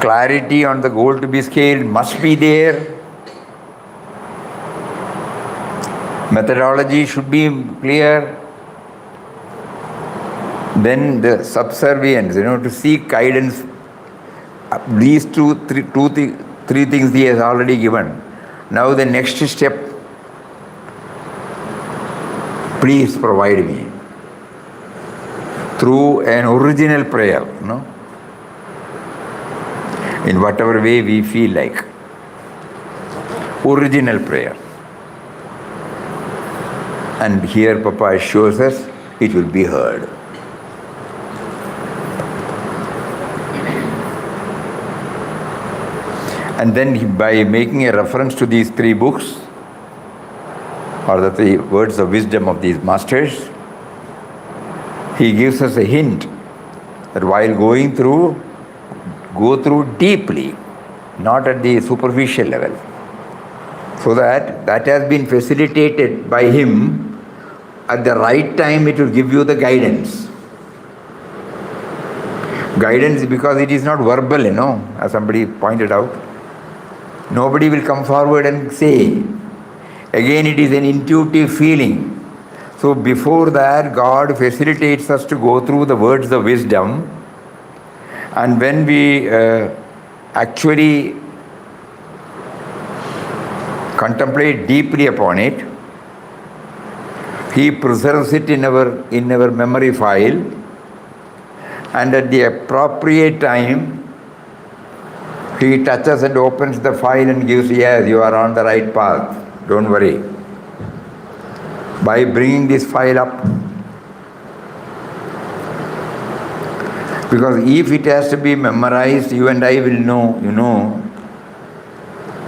Clarity on the goal to be scaled must be there. Methodology should be clear. Then the subservience, to seek guidance. These three things He has already given. Now the next step, please provide me through an original prayer, in whatever way we feel like. Original prayer. And here Papa assures us it will be heard. And then by making a reference to these three books, or the three words of wisdom of these masters, he gives us a hint that while go through deeply, not at the superficial level. So that has been facilitated by him. At the right time it will give you the guidance. Guidance because it is not verbal, as somebody pointed out. Nobody will come forward and say. Again, it is an intuitive feeling. So before that, God facilitates us to go through the words of wisdom. And when we actually contemplate deeply upon it, He preserves it in our memory file, and at the appropriate time, He touches and opens the file and gives, yes, you are on the right path, don't worry. By bringing this file up. Because if it has to be memorized, you and I will know,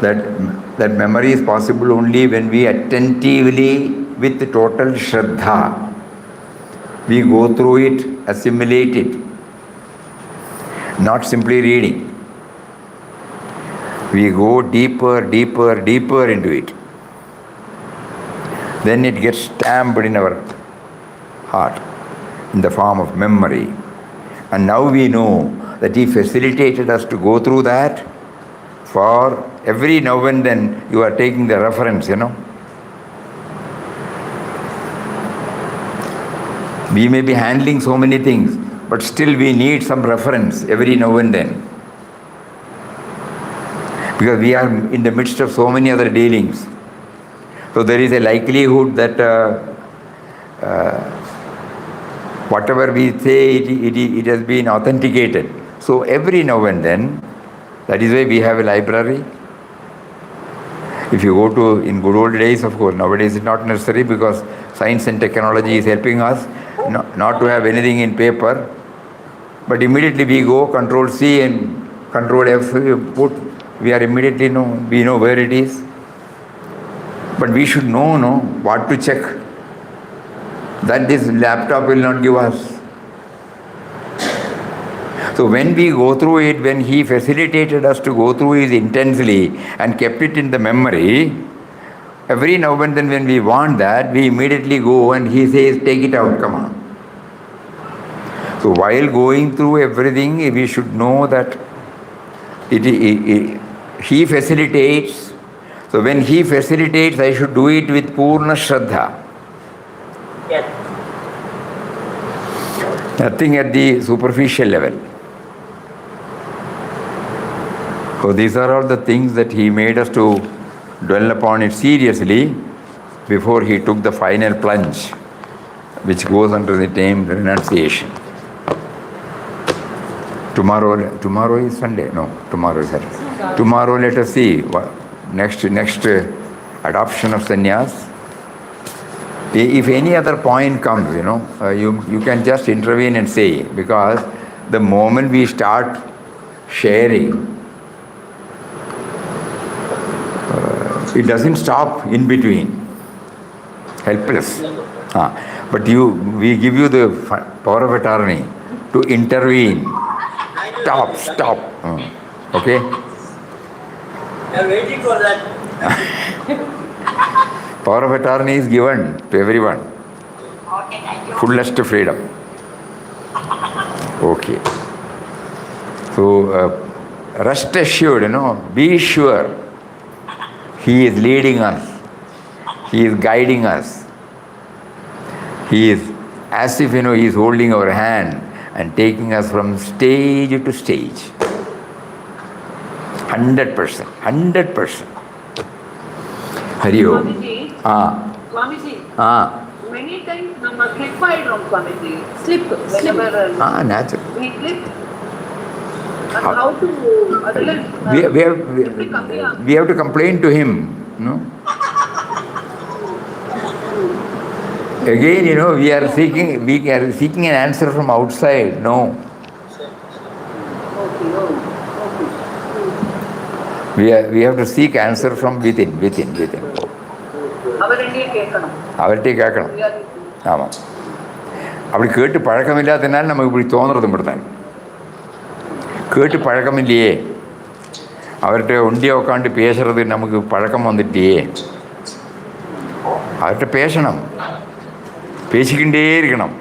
that memory is possible only when we attentively, with total Shraddha, we go through it, assimilate it, not simply reading. We go deeper into it. Then it gets stamped in our heart in the form of memory. And now we know that He facilitated us to go through that. For every now and then you are taking the reference, We may be handling so many things, but still we need some reference every now and then. Because we are in the midst of so many other dealings. So there is a likelihood that whatever we say, it has been authenticated. So every now and then, that is why we have a library. If you go to, in good old days, of course, nowadays it's not necessary because science and technology is helping us not to have anything in paper. But immediately we go, Control C and Control F, put, we are immediately we know where it is. But we should know what to check. That this laptop will not give us. So when we go through it, when He facilitated us to go through it intensely and kept it in the memory, every now and then when we want that, we immediately go and He says, take it out, come on. So while going through everything, we should know that He facilitates. So when He facilitates, I should do it with Purna Shraddha. Yes. Nothing at the superficial level. So these are all the things that He made us to dwell upon it seriously before He took the final plunge, which goes under the name renunciation. Tomorrow is Sunday. No, tomorrow is Saturday. Tomorrow let us see next adoption of sannyas. If any other point comes, you can just intervene and say, because the moment we start sharing, it doesn't stop in between. Helpless. But we give you the power of attorney to intervene. Stop. Okay? I'm waiting for that. Power of attorney is given to everyone. Okay, thank you. Fullest freedom. Okay. So, rest assured, be sure He is leading us. He is guiding us. He is as if, He is holding our hand and taking us from stage to stage. 100%. Hari Om. Swamiji, Ah, Swamiji, ah, many times ನಮ್ಮ slip ಆಯಿடும் Swamiji. Slip. Whenever natural. we slip, and how to We have to complain to him, no? Again, we are seeking an answer from outside. No. We have to seek answer from within. அவர்கிட்டே கேட்கணும். ஆமாம். அப்படி கேட்டு பழக்கம் இல்லாததுனால நமக்கு இப்படி தோணுறது மட்டும்தான். கேட்டு பழக்கம் இல்லையே, அவர்கிட்ட ஒண்டியாக உட்காந்து பேசுறது நமக்கு பழக்கம் வந்துட்டியே. அவர்கிட்ட பேசணும், பேசிக்கிட்டே இருக்கணும்.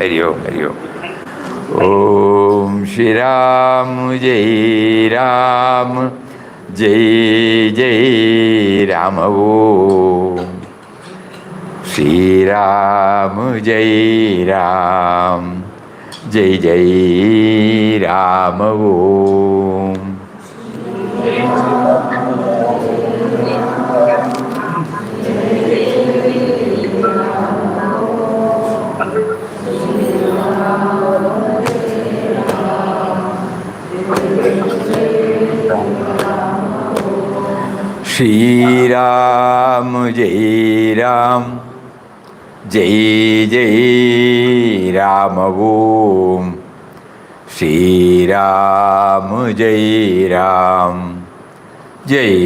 ஹரியோ. ஓம் ஸ்ரீராம் ஜெய் ராம் ஜெய் ராம. ஓம் ஸ்ரீராம் ஜெய் ராம் ஜெய் ராம. ஓம் श्रीराम जय राम जय राम. ओम श्रीराम जय राम जय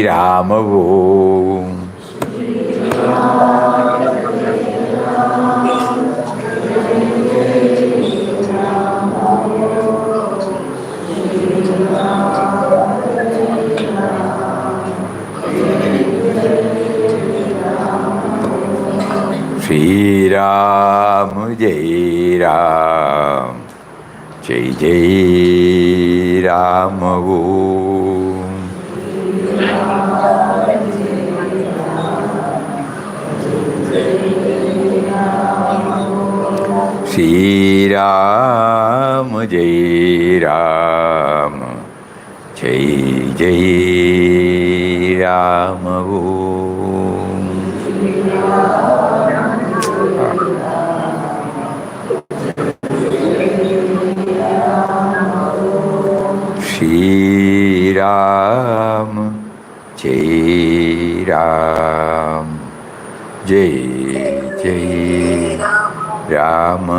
राम. ओम श्रीराम जय राम जय राम. ओम श्रीराम जय राम जय राम. ओम श्रीराम जय राम जय Ram.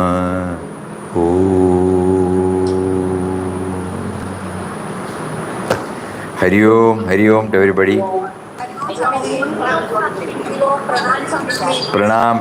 Hari Om to everybody. Pranam.